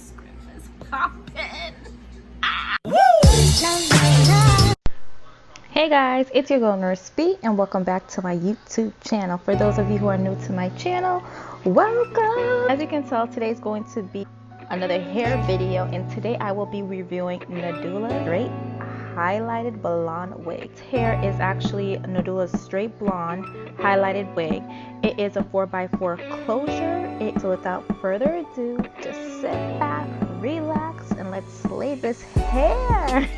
Is poppin'. Hey guys, it's your girl Nurse B and welcome back to my YouTube channel. For those of you who are new to my channel, welcome! As you can tell, today's going to be another hair video, and today I will be reviewing NADULA'S straight highlighted blonde wig. This hair is actually NADULA'S straight blonde highlighted wig. It is a 4x4 closure. So without further ado, just sit back, relax, and let's slay this hair.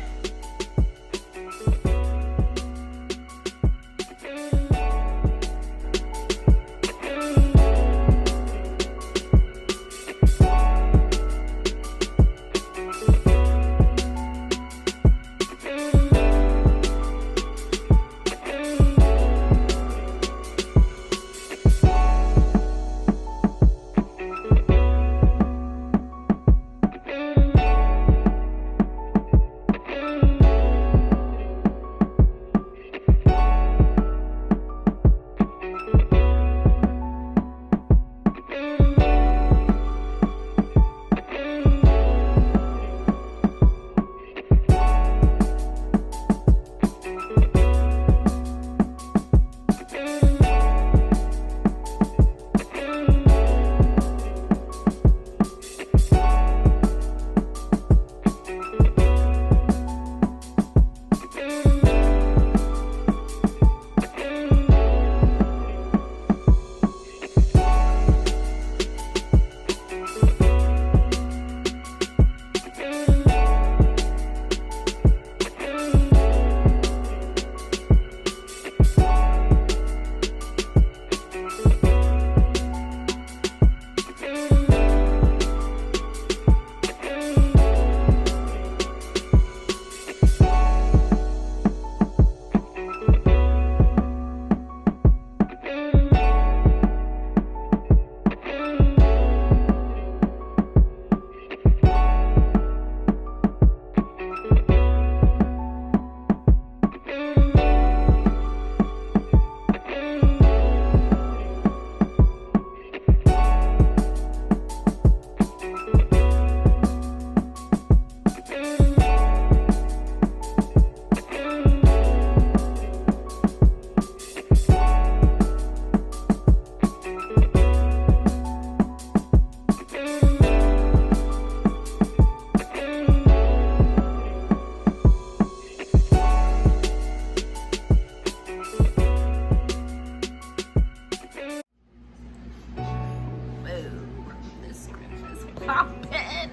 Poppin'.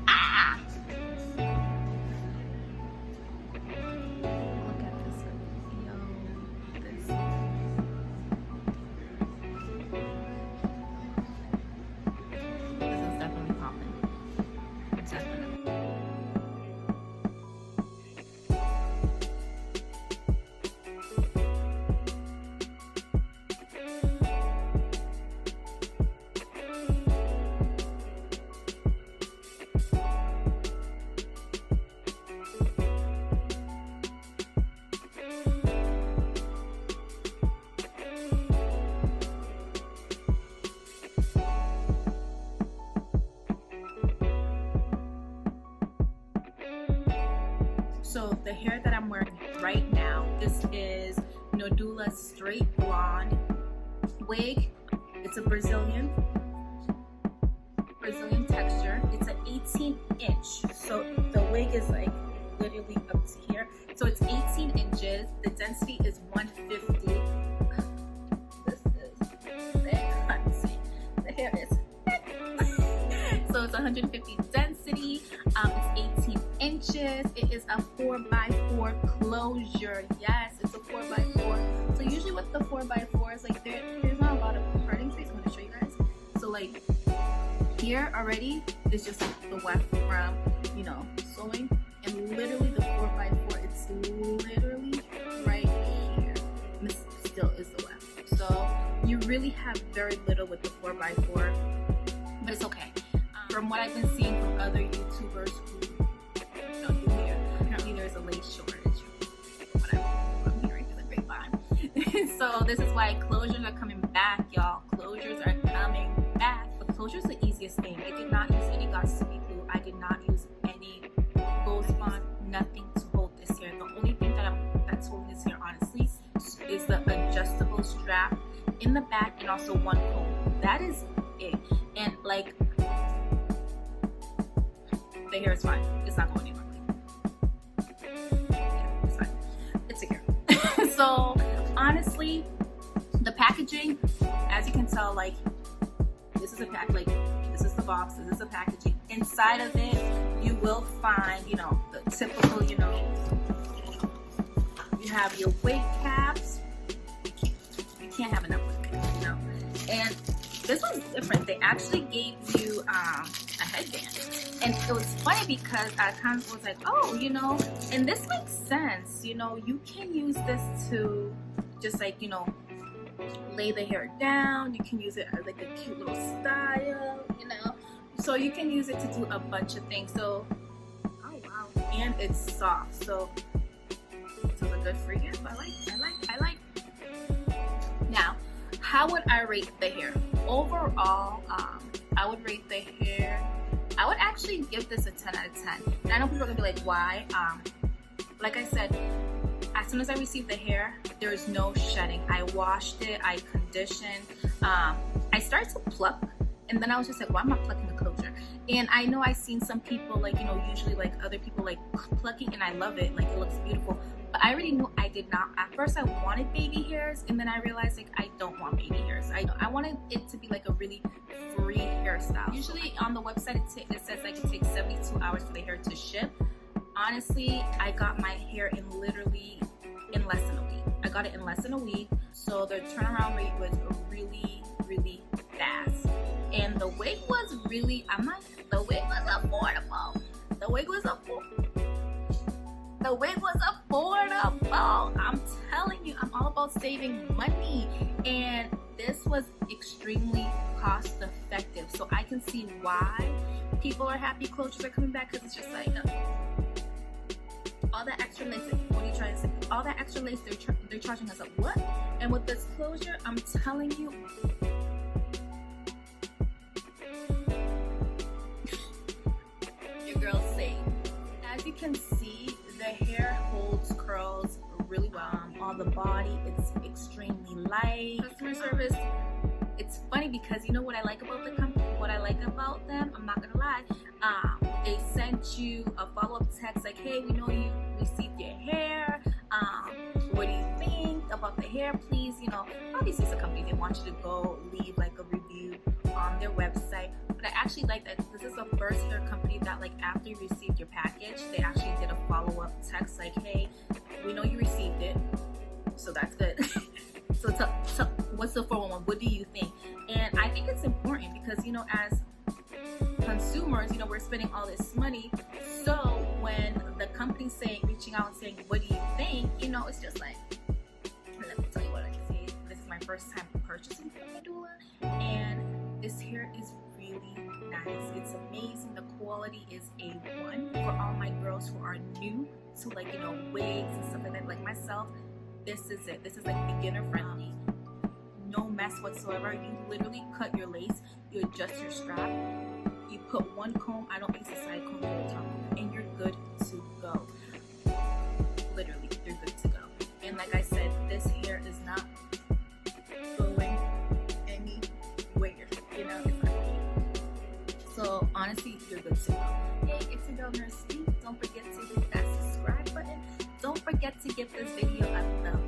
Ah! Look at this. Yo, this. This is definitely poppin'. Definitely. So the hair that I'm wearing right now, this is NADULA'S straight blonde wig. It's a Brazilian texture. It's an 18-inch. So the wig is like literally up to here. So it's 18 inches. The density is 150. This is thick. The hair is thick. So it's 150 density. It's 18 inches. It is a 4x4 closure. Yes, it's a 4x4. So usually with the 4x4s, like there's not a lot of parting space. I'm gonna show you guys. So like here already is just like the weft from, you know, sewing, and literally the 4x4, it's literally right here. And this still is the weft. So you really have very little with the 4x4, but it's okay. From what I've been seeing from other YouTubers who do hair, apparently there's a lace shortage. Whatever I'm hearing through the grapevine. So this is why closures are coming back, y'all. Closures are coming back. But closures are the easiest thing. They did not use any God's to be glue. the back and also one comb. That is it. And like, the hair is fine. It's not going anywhere. Yeah, it's fine. It's secure. So honestly, the packaging, as you can tell, like, this is a pack, like, this is the box, this is the packaging. Inside of it, you will find, you know, the typical, you know, you have your wig caps. You can't have enough wig caps, you know. And this one's different. They actually gave you a headband. And it was funny because I kind of was like, oh, you know, and this makes sense. You know, you can use this to just like, you know, lay the hair down. You can use it as like a cute little style, you know. So you can use it to do a bunch of things. So, oh wow, and it's soft. So it's good for you. I like. Now, how would I rate the hair? Overall, I would rate the hair. I would actually give this a 10 out of 10. And I know people are gonna be like, why? Like I said, as soon as I received the hair, there is no shedding. I washed it, I conditioned. I started to pluck, and then I was just like, why am I plucking the closure? And I know I've seen some people, like, you know, usually like other people like plucking, and I love it, like it looks beautiful. But I already knew I did not. At first I wanted baby hairs, and then I realized like I don't want baby hairs. I wanted it to be like a really free hairstyle. Usually on the website it says like it takes 72 hours for the hair to ship. Honestly, I got my hair in literally in less than a week. I got it in less than a week, so the turnaround rate was really, really fast. And the wig was really, the wig was affordable. The wig was affordable. I'm telling you, I'm all about saving money. And this was extremely cost effective. So I can see why people are happy closures are coming back, because it's just like, all that extra lace, what are you trying to say? All that extra lace, they're charging us up. What? And with this closure, I'm telling you, your girl's safe. As you can see, the hair holds curls really well. On the body, it's extremely light. Customer service, it's funny because you know what I like about the company, what I like about them, I'm not gonna lie, they sent you a follow-up text like, hey, we know you received your hair, what do you think about the hair? Please, you know, obviously it's a company, they want you to go leave like a review on their website. But I actually like that this is the first hair company that, like, after you received your package, they actually did a follow-up text like, hey, we know you received it, so that's good. So what's the 411? What do you think? And I think it's important because, you know, as consumers, you know, we're spending all this money. So when the company's reaching out and saying, what do you think? You know, it's just like, let me tell you what I can say. This is my first time purchasing from NADULA, and this hair is really nice. It's amazing. The quality is A1. For all my girls who are new to, like, you know, wigs and stuff like that, like myself, this is it. This is like beginner friendly. No mess whatsoever. You literally cut your lace, you adjust your strap, you put one comb, I don't use a side comb or a top comb, and you're good to go. Literally, you're good to go. And like I said, this hair is not going anywhere, you know, it's not going. So honestly, you're good to go. Hey, it's your girl Nurse B. Don't forget to hit that subscribe button. Don't forget to give this video a thumbs